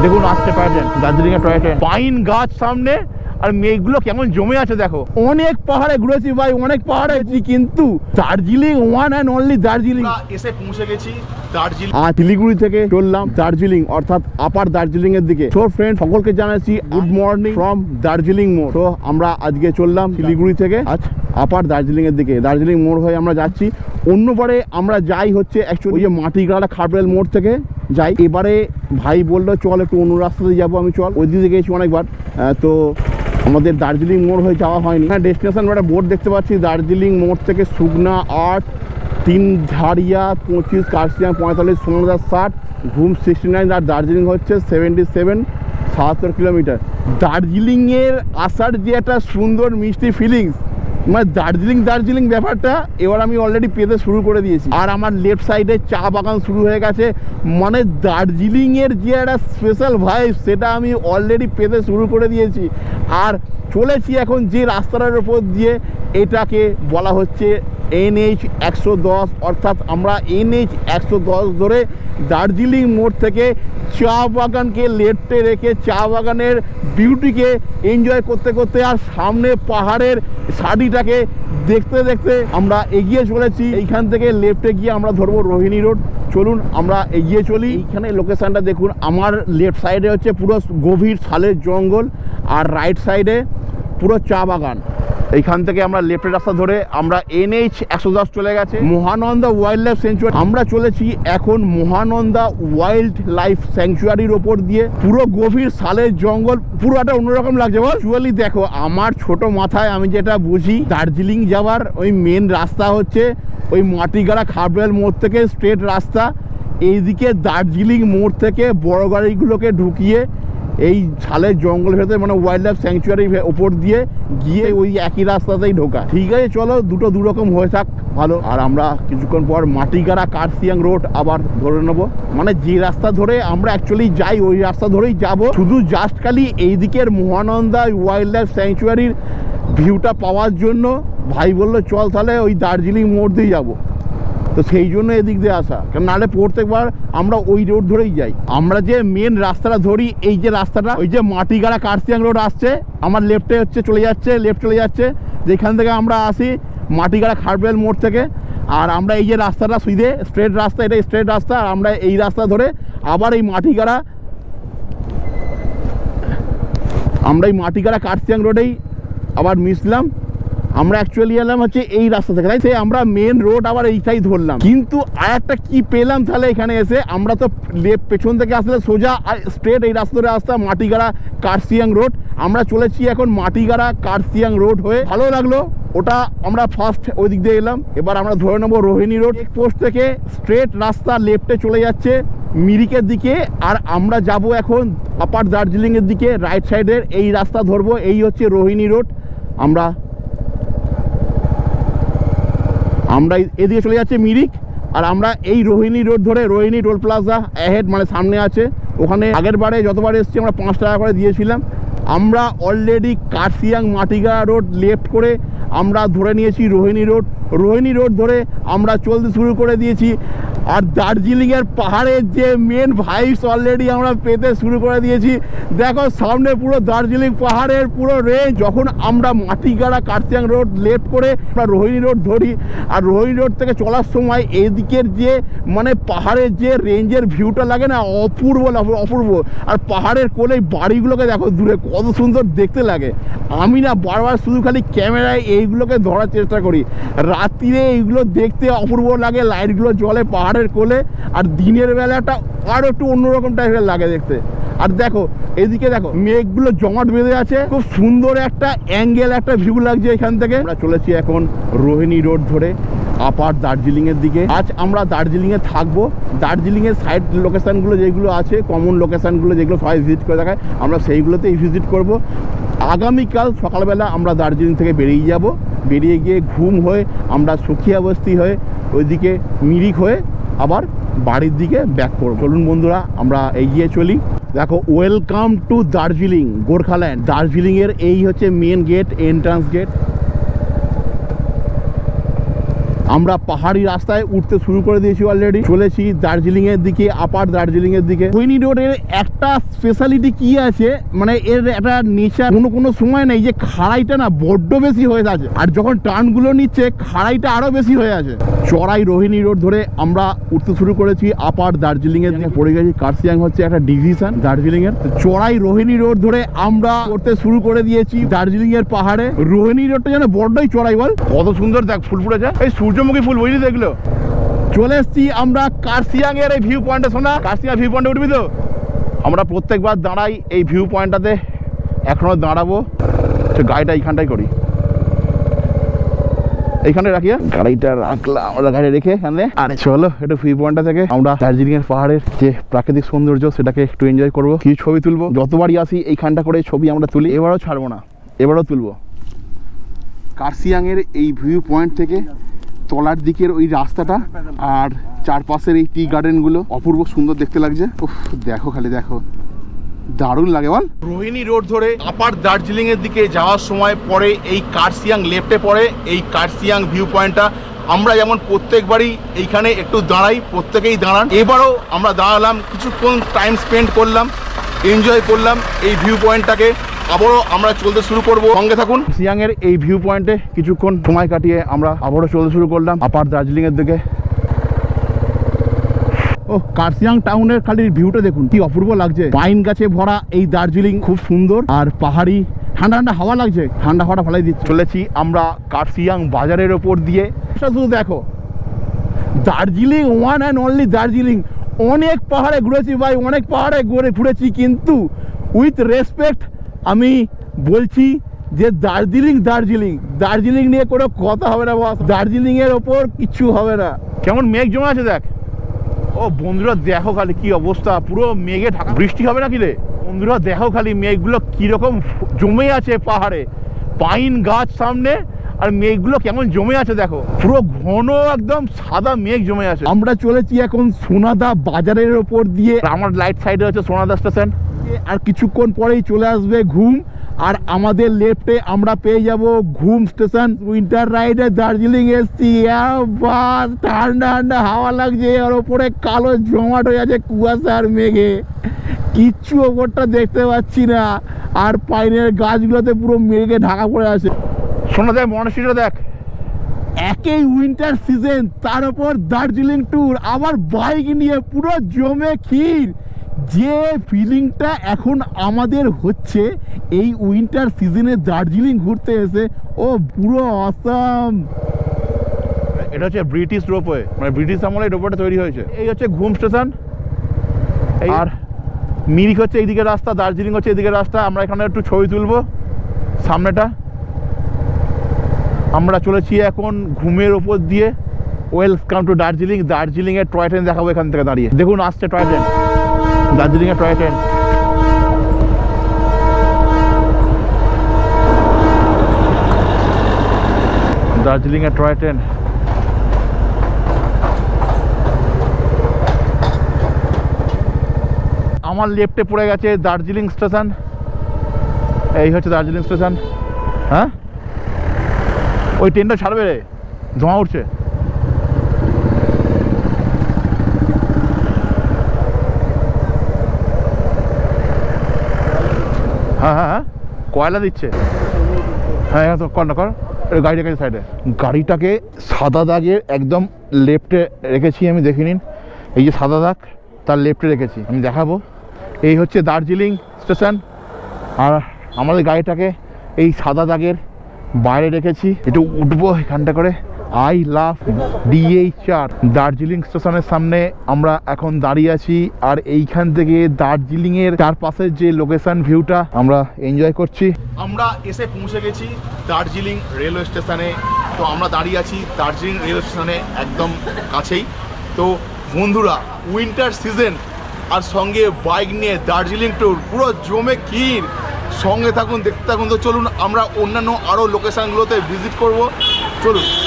দেখুন আসছে toy train, Darjeeling এর টয় ট্রেন। পাইন গাছ সামনে আর মেঘগুলো কেমন জমে আছে দেখো। অনেক পাহাড়ে ঘুরেছি ভাই, অনেক পাহাড়ে গেছি, কিন্তু Darjeeling one and only Darjeeling. এসে পৌঁছে গেছি দার্জিলিং। আর শিলিগুড়ি থেকে চললাম দার্জিলিং, অর্থাৎ আপার দার্জিলিং এর দিকে। তো ফ্রেন্ড সকলকে জানাচ্ছি গুড মর্নিং ফ্রম দার্জিলিং মোড়। তো আমরা আজকে চললাম শিলিগুড়ি থেকে আজ আপার দার্জিলিং এর দিকে। দার্জিলিং মোড় হয়ে আমরা যাচ্ছি। অন্যবারে আমরা যাই হচ্ছে অ্যাকচুয়ালি ওই যে মাটিগাড়া খাবরেল মোড় থেকে যাই। এবারে ভাই বললো চল একটু অন্য রাস্তাতে যাবো, আমি চল ওই দিকে গেছি অনেকবার। তো আমাদের দার্জিলিং মোড় হয়ে যাওয়া হয়নি। হ্যাঁ, ডেস্টিনেশন একটা বোর্ড দেখতে পাচ্ছি, দার্জিলিং মোড় থেকে সুগনা 8, 3 ঝাড়িয়া 25, কার্শিয়াং 45, সোনাদার 60, ঘুম 69, আর দার্জিলিং হচ্ছে 77, 77 কিলোমিটার। দার্জিলিংয়ের আসার যে একটা সুন্দর মিষ্টি ফিলিংস, মানে দার্জিলিং ব্যাপারটা এবার আমি অলরেডি পেতে শুরু করে দিয়েছি। আর আমার লেফট সাইডে চা বাগান শুরু হয়ে গেছে, মানে দার্জিলিংয়ের যে একটা স্পেশাল ভাইব সেটা আমি অলরেডি পেতে শুরু করে দিয়েছি। আর চলেছি এখন যে রাস্তাটার উপর দিয়ে, এটাকে বলা হচ্ছে NH 110, অর্থাৎ আমরা NH 110 ধরে দার্জিলিং মোড় থেকে চা বাগানকে লেফটে রেখে চা বাগানের বিউটিকে এনজয় করতে করতে আর সামনে পাহাড়ের শাড়িটাকে দেখতে দেখতে আমরা এগিয়ে চলেছি। এইখান থেকে লেফটে গিয়ে আমরা ধরবো রোহিণী রোড। চলুন আমরা এগিয়ে চলি। এইখানে লোকেশানটা দেখুন, আমার লেফট সাইডে হচ্ছে পুরো গভীর শালের জঙ্গল, আর রাইট সাইডে পুরো চা বাগান। এইখান থেকে আমরা লেফটের রাস্তা ধরে আমরা NH 110 চলে গেছে মহানন্দা ওয়াইল্ড লাইফ স্যাংচুয়ারি। আমরা চলেছি এখন মহানন্দা ওয়াইল্ড লাইফ স্যাংচুয়ারির ওপর দিয়ে। পুরো গভীর শালের জঙ্গল, পুরো একটা অন্যরকম লাগছে বল। অ্যাকচুয়ালি দেখো, আমার ছোট মাথায় আমি যেটা বুঝি, দার্জিলিং যাওয়ার ওই মেন রাস্তা হচ্ছে ওই মাটিগাড়া খাবরেল মোড় থেকে স্ট্রেট রাস্তা। এইদিকে দার্জিলিং মোড় থেকে বড় গাড়িগুলোকে ঢুকিয়ে এই শালের জঙ্গলের ভেতরে মানে ওয়াইল্ড লাইফ স্যাংচুয়ারির ওপর দিয়ে গিয়ে ওই একই রাস্তাতেই ঢোকা। ঠিক আছে, চলো দুটো দুরকম হয়ে থাক, ভালো। আর আমরা কিছুক্ষণ পর মাটিগাড়া কার্শিয়াং রোড আবার ধরে নেবো, মানে যে রাস্তা ধরে আমরা অ্যাকচুয়ালি যাই ওই রাস্তা ধরেই যাব। শুধু জাস্ট খালি এই দিকের মহানন্দা ওয়াইল্ড লাইফ স্যাংচুয়ারির ভিউটা পাওয়ার জন্য ভাই বললো চল তাহলে ওই দার্জিলিং মোড় দিয়ে যাবো। তো সেই জন্য এদিক দিয়ে আসা, কারণ নাহলে প্রত্যেকবার আমরা ওই রোড ধরেই যাই। আমরা যে মেন রাস্তাটা ধরি, এই যে রাস্তাটা ওই যে মাটিগাড়া কার্শিয়াং রোড আসছে, আমার লেফটে হচ্ছে লেফট চলে যাচ্ছে যেখান থেকে আমরা আসি মাটিগাড়া খাবরেল মোড় থেকে। আর আমরা এই যে রাস্তাটা সুইদে স্ট্রেট রাস্তা, এটা স্ট্রেট রাস্তা, আর আমরা এই রাস্তা ধরে আবার এই মাটিগাড়া কার্শিয়াং রোডেই আবার মিশলাম। আমরা অ্যাকচুয়ালি এলাম হচ্ছে এই রাস্তা থেকে, তাই সেই আমরা মেন রোড আবার এইটাই ধরলাম। কিন্তু আর একটা কি পেলাম তাহলে এখানে এসে, আমরা তো পেছন থেকে আসলে সোজা স্ট্রেট এই রাস্তা ধরে আসতাম মাটিগাড়া কার্শিয়াং রোড। আমরা চলেছি এখন মাটিগাড়া কার্শিয়াং রোড হয়ে। ভালো লাগলো ওটা, আমরা ফার্স্ট ওই দিক দিয়ে এলাম। এবার আমরা ধরে নেবো রোহিণী রোড। পোস্ট থেকে স্ট্রেট রাস্তা লেফটে চলে যাচ্ছে মিরিকের দিকে, আর আমরা যাব এখন আপার দার্জিলিংয়ের দিকে। রাইট সাইডের এই রাস্তা ধরবো, এই হচ্ছে রোহিণী রোড। আমরা এদিকে চলে যাচ্ছে মিরিক, আর আমরা এই রোহিণী রোড ধরে রোহিণী টোল প্লাজা অ্যাহেড মানে সামনে আছে, ওখানে আগের বারে যতবার এসেছি আমরা 5 টাকা করে দিয়েছিলাম। আমরা already Kurseong Matigara road left করে আমরা ধরে নিয়েছি রোহিণী রোড ধরে আমরা চলতে শুরু করে দিয়েছি। আর দার্জিলিংয়ের পাহাড়ের যে মেন ভাইবস অলরেডি আমরা পেতে শুরু করে দিয়েছি। দেখো সামনে পুরো দার্জিলিং পাহাড়ের পুরো রেঞ্জ। যখন আমরা মাটিগাড়া কার্শিয়াং রোড লেফট করে আমরা রোহিণী রোড ধরি, আর রোহিণী রোড থেকে চলার সময় এদিকের যে মানে পাহাড়ের যে রেঞ্জের ভিউটা লাগে না, অপূর্ব। আর পাহাড়ের কোলে বাড়িগুলোকে দেখো দূরে কত সুন্দর দেখতে লাগে। আমি না বারবার শুধু খালি ক্যামেরায় এইগুলোকে ধরার চেষ্টা করি, রাত্রিরে এইগুলো দেখতে অপূর্ব লাগে, লাইটগুলো জ্বলে পাহাড়ের কোলে। আর দিনের বেলাটা আরও একটু অন্যরকম টাইপের লাগে দেখতে। আর দেখো এদিকে দেখো মেঘগুলো জমাট বেঁধে আছে, খুব সুন্দর একটা অ্যাঙ্গেল, একটা ভিউ লাগছে এখান থেকে। আমরা চলেছি এখন রোহিণী রোড ধরে আপার দার্জিলিংয়ের দিকে। আজ আমরা দার্জিলিংয়ে থাকবো। দার্জিলিংয়ের সাইড লোকেশানগুলো যেগুলো আছে, কমন লোকেশানগুলো যেগুলো সবাই ভিজিট করে দেখায়, আমরা সেইগুলোতেই ভিজিট করব। আগামীকাল সকালবেলা আমরা দার্জিলিং থেকে বেরিয়ে গিয়ে ঘুম হয়ে আমরা সুখিয়া বস্তি হয়ে ওইদিকে মিরিক হয়ে আবার বাড়ির দিকে ব্যাক করব। চলুন বন্ধুরা আমরা এগিয়ে চলি। দেখো, ওয়েলকাম টু দার্জিলিং, গোর্খাল্যান্ড। দার্জিলিংয়ের এই হচ্ছে মেন গেট, এন্ট্রান্স গেট। আমরা পাহাড়ি রাস্তায় উঠতে শুরু করে দিয়েছি অলরেডি, চলেছি দার্জিলিং এর দিকে, আপার দার্জিলিং এর দিকে। রোহিনী রোডের একটা স্পেশালিটি কি আছে, মানে এর একটা নেচার কোনো সময় নেই যে খাড়াইটা না বড্ড বেশি হয়ে আছে, আর যখন টার্নগুলো নিচ্ছে খাড়াইটা আরো বেশি হয়ে আছে। চড়াই রোহিনী রোড ধরে আমরা উঠতে শুরু করেছি আপার দার্জিলিং এর দিকে। পড়ে গেছি কার্সিয়াং হচ্ছে একটা ডিভিশন দার্জিলিং এর। চড়াই রোহিনী রোড ধরে আমরা উঠতে শুরু করে দিয়েছি দার্জিলিং এর পাহাড়ে। রোহিনী রোডটা যেন বড্ডই চড়াই, বল কত সুন্দর দেখ ফুল ফুটেছে, এই সূর্যমুখী ফুল বুঝলি দেখলো। চলে এসছি আমরা কার্সিয়াং এর এই ভিউ পয়েন্টে। শোনা, কার্সিয়াং ভিউ পয়েন্টে উঠবি তো? আমরা প্রত্যেকবার দাঁড়াই এই ভিউ পয়েন্টটাতে, এখনো দাঁড়াবো। গাড়িটা এইখানটাই করি, এইখানে রাখি, গাড়িটা রাখলাম আমরা, গাড়ি রেখে এখানে। আরে চলো একটু ভিউ পয়েন্টটা থেকে আমরা দার্জিলিং এর পাহাড়ের যে প্রাকৃতিক সৌন্দর্য সেটাকে একটু এনজয় করবো, কিছু ছবি তুলবো। যতবারই আসি এইখানটা করে ছবি আমরা তুলি, এবারও ছাড়বো না, এবারও তুলবো। কার্সিয়াং এর এই ভিউ পয়েন্ট থেকে তলার দিকের ওই রাস্তাটা আর চারপাশের এই টি গার্ডেনগুলো অপূর্ব সুন্দর দেখতে লাগছে। উফ, দেখো খালি দেখো, দারুণ লাগে বল। রোহিনী রোড ধরে আপার দার্জিলিং এর দিকে যাওয়ার সময় পরে এই কার্সিয়াং লেফটে পড়ে এই কার্সিয়াং ভিউ পয়েন্টটা। আমরা যেমন প্রত্যেকবারই এইখানে একটু দাঁড়াই, প্রত্যেকেই দাঁড়ান, এবারও আমরা দাঁড়ালাম, কিছুক্ষণ টাইম স্পেন্ড করলাম, এনজয় করলাম এই ভিউ পয়েন্টটাকে। আবারও আমরা চলতে শুরু করব, সঙ্গে থাকুন। কার্সিয়াং এর এই ভিউ পয়েন্টে কিছুক্ষণ সময় কাটিয়ে আমরা আবারও চলতে শুরু করলাম আপার দার্জিলিং এর দিকে। ও, কার্সিয়াং টাউনের খালি ভিউটা দেখুন কি অপূর্ব লাগছে, পাইন গাছে ভরা এই দার্জিলিং, খুব সুন্দর, আর পাহাড়ি ঠান্ডা ঠান্ডা হাওয়া লাগছে, ঠান্ডা হাওয়াটা ভালোই দিচ্ছে। চলেছি আমরা কার্সিয়াং বাজারের ওপর দিয়ে। শুধু দেখো, Darjeeling one and only Darjeeling. অনেক পাহাড়ে ঘুরেছি ভাই, অনেক পাহাড়ে ঘুরেছি, কিন্তু উইথ রেসপেক্ট আমি বলছি যে দার্জিলিং দার্জিলিং দার্জিলিং নিয়ে কোনো কথা হবে না বস, দার্জিলিং এর ওপর কিছু হবে না। কেমন মেঘ জমা আছে দেখ। ও বন্ধুরা দেখো খালি কি অবস্থা, পুরো মেঘে ঢাকা, বৃষ্টি হবে না কি রে? বন্ধুরা দেখো খালি মেঘগুলো কিরকম জমে আছে পাহাড়ে, পাইন গাছ সামনে, আর মেঘগুলো কেমন জমে আছে দেখো, পুরো ঘন একদম সাদা মেঘ জমে আছে। আমরা চলেছি এখন সোনাদা বাজারের ওপর দিয়ে, আমার লাইট সাইডে হচ্ছে সোনাদা স্টেশন, আর কিছুক্ষণ পরেই চলে আসবে ঘুম, আর আমাদের লেফটে আমরা পেয়ে যাব ঘুম স্টেশন। উইন্টার রাইডে দার্জিলিং এসছি, বাস ঠান্ডা ঠান্ডা হাওয়া লাগছে, আর ওপরে কালো জমাট হয়ে আছে কুয়াশার মেঘে, কিচ্ছু ওপরটা দেখতে পাচ্ছি না, আর পাইনের গাছগুলোতে পুরো মেঘে ঢাকা পড়ে আছে। শোনা যায় মনস্ট্রিটা দেখ, একই উইন্টার সিজন, তার উপর দার্জিলিং ট্যুর, আবার বাইক নিয়ে, পুরো জমে ক্ষীর। যে ফিলিংটা এখন আমাদের হচ্ছে এই উইন্টার সিজনে দার্জিলিং ঘুরতে এসে, ও পুরো অসাম। এটা হচ্ছে ব্রিটিশ রোপওয়ে, মানে ব্রিটিশ আমলে রোপওয়েটা তৈরি হয়েছে। এই হচ্ছে ঘুম স্টেশন, আর মিরিক হচ্ছে এইদিকে রাস্তা, দার্জিলিং হচ্ছে এইদিকে রাস্তা। আমরা এখানে একটু ছবি তুলবো সামনেটা। আমরা চলেছি এখন ঘুমের ওপর দিয়ে। Welcome to Darjeeling. দার্জিলিংয়ের টয় ট্রেন দেখাবো এখান থেকে দাঁড়িয়ে, দেখুন আসছে টয় ট্রেন, দার্জিলিংয়ের টয় ট্রেন। দার্জিলিংয়ের টয় ট্রেন। আমার লেফটে পড়ে গেছে দার্জিলিং স্টেশন, এই হচ্ছে দার্জিলিং স্টেশন। হ্যাঁ, ওই ট্রেনটা ছাড়বে রে, ধোঁয়া উঠছে। হ্যাঁ হ্যাঁ হ্যাঁ, কয়লা দিচ্ছে। হ্যাঁ হ্যাঁ, তো কর না কর, গাড়িটাকে সাইডে। গাড়িটাকে সাদা দাগের একদম লেফটে রেখেছি আমি, দেখে নিন, এই যে সাদা দাগ তার লেফটে রেখেছি আমি, দেখাবো। এই হচ্ছে দার্জিলিং স্টেশন, আর আমাদের গাড়িটাকে এই সাদা দাগের বাইরে রেখেছি। একটু উঠবো এখানটা করে। I love DHR। দার্জিলিং স্টেশনের সামনে আমরা এখন দাঁড়িয়ে আছি, আর এইখান থেকে দার্জিলিংয়ের চারপাশের যে লোকেশন ভিউটা আমরা এনজয় করছি। আমরা এসে পৌঁছে গেছি দার্জিলিং রেলওয়ে স্টেশনে। তো আমরা দাঁড়িয়ে আছি দার্জিলিং রেলওয়ে স্টেশনে একদম কাছেই। তো বন্ধুরা, উইন্টার সিজন আর সঙ্গে বাইক নিয়ে দার্জিলিং ট্যুর, পুরো জমে ক্ষীর। সঙ্গে থাকুন, দেখতে থাকুন। তো চলুন আমরা অন্যান্য আরও লোকেশানগুলোতে ভিজিট করব, চলুন।